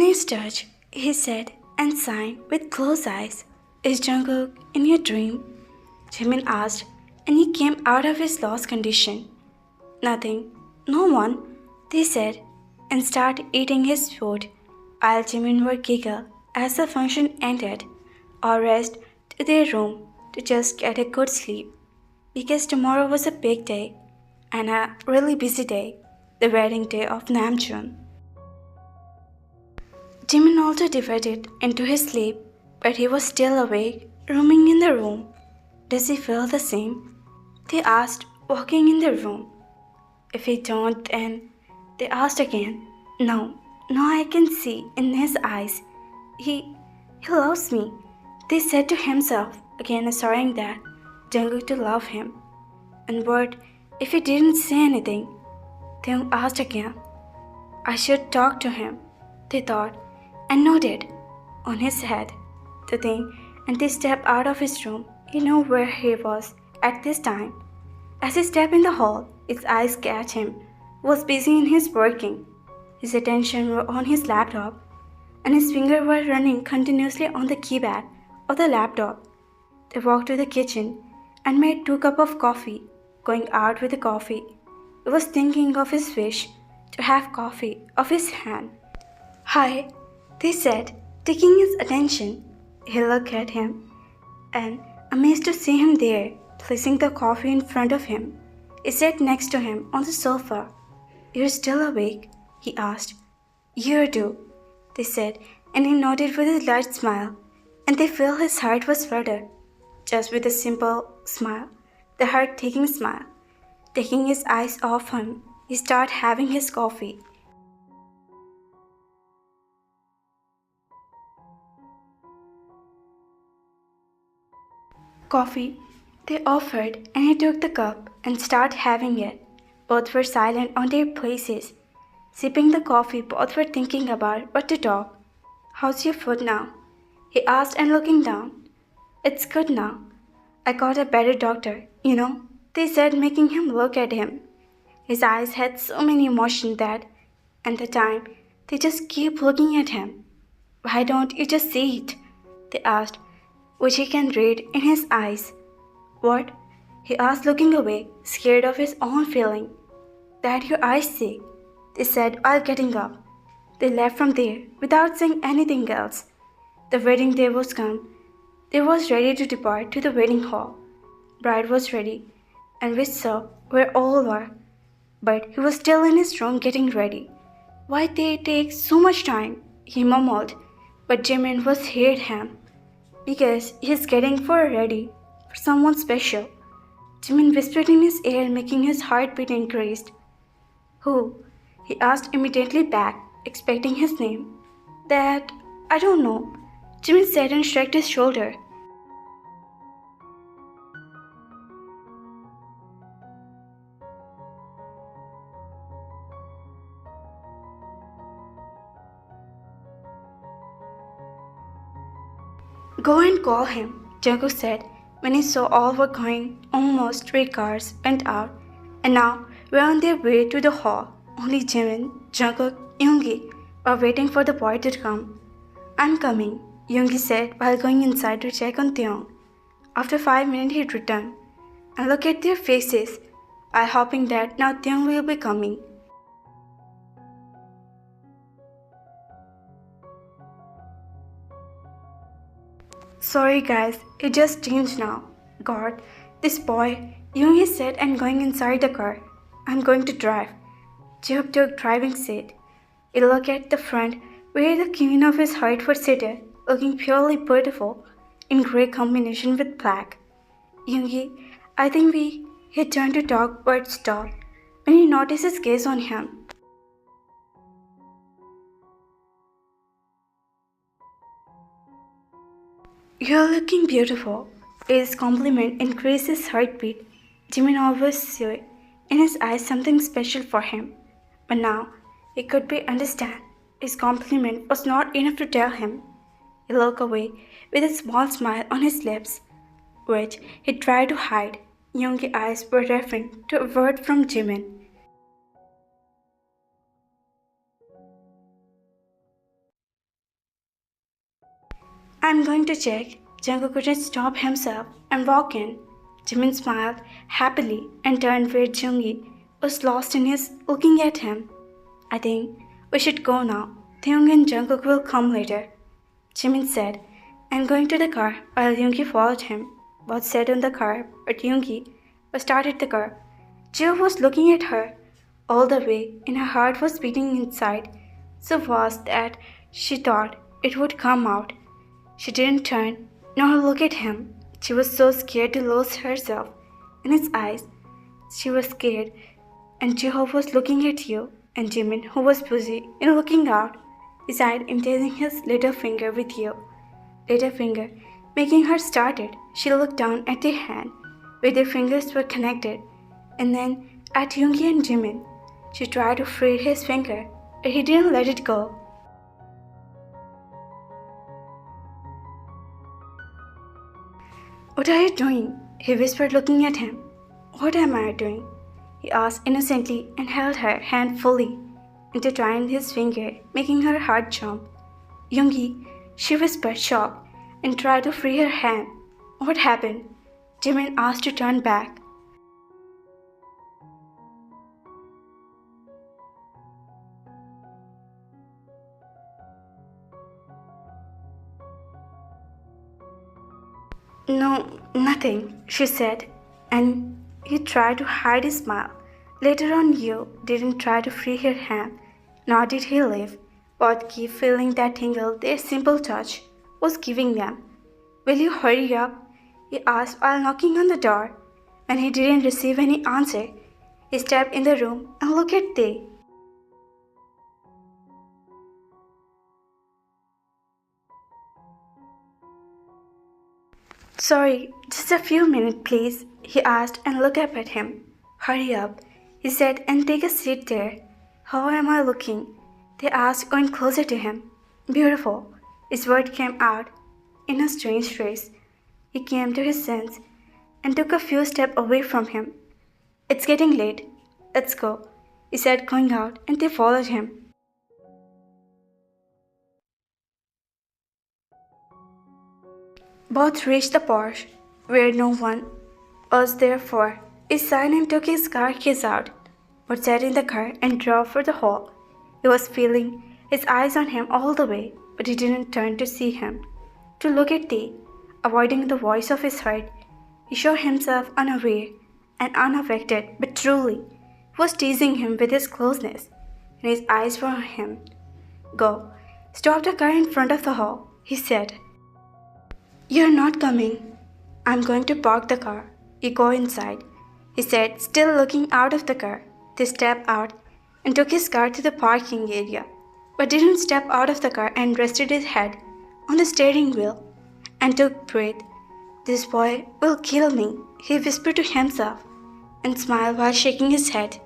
Nice touch, he said and sighed with closed eyes. Is Jungkook in your dream? Jimin asked, and he came out of his lost condition. Nothing, no one, they said, and started eating his food, while Jimin would giggle as the function ended, or rest to their room to just get a good sleep, because tomorrow was a big day and a really busy day, the wedding day of Namjoon. Jimin also divided into his sleep, but he was still awake, roaming in the room. Does he feel the same? They asked, walking in the room. If he don't, then they asked again. No, I can see in his eyes. He loves me. They said to himself, again assuring that Jungkook to love him. And what if he didn't say anything? They asked again. I should talk to him, they thought, and nodded on his head the thing, and they stepped out of his room. He knew where he was at this time. As he stepped in the hall, his eyes catch him. He was busy in his working. His attention was on his laptop, and his fingers were running continuously on the keypad of the laptop. They walked to the kitchen and made 2 cups of coffee, going out with the coffee. He was thinking of his wish to have coffee of his hand. Hi, they said, taking his attention. He looked at him and, amazed to see him there, placing the coffee in front of him. He sat next to him on the sofa. You're still awake? He asked. You do, they said, and he nodded with a light smile, and they felt his heart was fluttered. Just with a simple smile, the heart-taking smile. Taking his eyes off him, he started having his coffee. Coffee, they offered, and he took the cup and started having it. Both were silent on their places. Sipping the coffee, both were thinking about what to talk. How's your foot now? He asked and looking down. It's good now. I got a better doctor, they said, making him look at him. His eyes had so many emotions that, at the time, they just keep looking at him. Why don't you just see it? They asked, which he can read in his eyes. What? He asked, looking away, scared of his own feeling. That your eyes see, they said while getting up. They left from there without saying anything else. The wedding day was come. They was ready to depart to the wedding hall. Bride was ready, and with so were all were. But he was still in his room getting ready. Why they take so much time? He mumbled, but Jimin was heard him. Because he's getting ready for someone special. Jimin whispered in his ear, making his heartbeat increased. Who? He asked immediately back, expecting his name. That, I don't know. Jimin said and shrugged his shoulder. Go and call him, Jungkook said when he saw all were going. Almost 3 cars went out, and now were on their way to the hall. Only Jimin, Jungkook, Yoongi were waiting for the boy to come. I'm coming, Yoongi said while going inside to check on Taeyoung. After 5 minutes he returned and looked at their faces while hoping that now Taeyoung will be coming. Sorry guys, it just changed now. God, this boy, Yoongi said and going inside the car. I'm going to drive. Jeop took driving seat. He looked at the front where the queen of his heart was seated, looking purely beautiful in grey combination with black. Yoongi, I think he turned to talk but stopped when he noticed his gaze on him. You're looking beautiful. His compliment increased his heartbeat. Jimin always saw in his eyes something special for him. But now he could be understand. His compliment was not enough to tell him. He looked away with a small smile on his lips, which he tried to hide. Yoongi's eyes were referring to a word from Jimin. I'm going to check. Jungkook couldn't stop himself and walk in. Jimin smiled happily and turned where Yoongi was lost in his looking at him. I think we should go now. Taeyoung and Jungkook will come later, Jimin said, and going to the car while Yoongi followed him. Both sat on the car, but Yoongi started the car. Jio was looking at her all the way, and her heart was beating inside so fast that she thought it would come out. She didn't turn nor look at him. She was so scared to lose herself in his eyes. She was scared, and Jio was looking at you, and Jimin, who was busy in looking out, decided in teasing his little finger with you. Little finger, making her started. She looked down at the hand where their fingers were connected, and then at Yoongi and Jimin. She tried to free his finger, but he didn't let it go. What are you doing? He whispered, looking at him. What am I doing? He asked innocently and held her hand fully, intertwined his finger, making her heart jump. Yoongi, she whispered, shocked, and tried to free her hand. What happened? Jimin asked to turn back. No, nothing, she said, and he tried to hide his smile. Later on, you didn't try to free her hand, nor did he leave. Both keep feeling that tingle their simple touch was giving them. Will you hurry up? He asked while knocking on the door. When he didn't receive any answer, he stepped in the room and looked at Tae. Sorry, just a few minutes, please, he asked and looked up at him. Hurry up, he said, and take a seat there. How am I looking? They asked, going closer to him. Beautiful, his word came out in a strange phrase. He came to his senses and took a few steps away from him. It's getting late. Let's go, he said, going out, and they followed him. Both reached the porch, where no one was there for. He signed and took his car keys out, but sat in the car and drove for the hall. He was feeling his eyes on him all the way, but he didn't turn to see him. To look at Tae, avoiding the voice of his heart, he showed himself unaware and unaffected, but truly, he was teasing him with his closeness, and his eyes were on him. Go, stop the car in front of the hall, he said. You're not coming. I'm going to park the car. You go inside, he said, still looking out of the car. They stepped out and took his car to the parking area, but didn't step out of the car and rested his head on the steering wheel and took breath. This boy will kill me, he whispered to himself and smiled while shaking his head.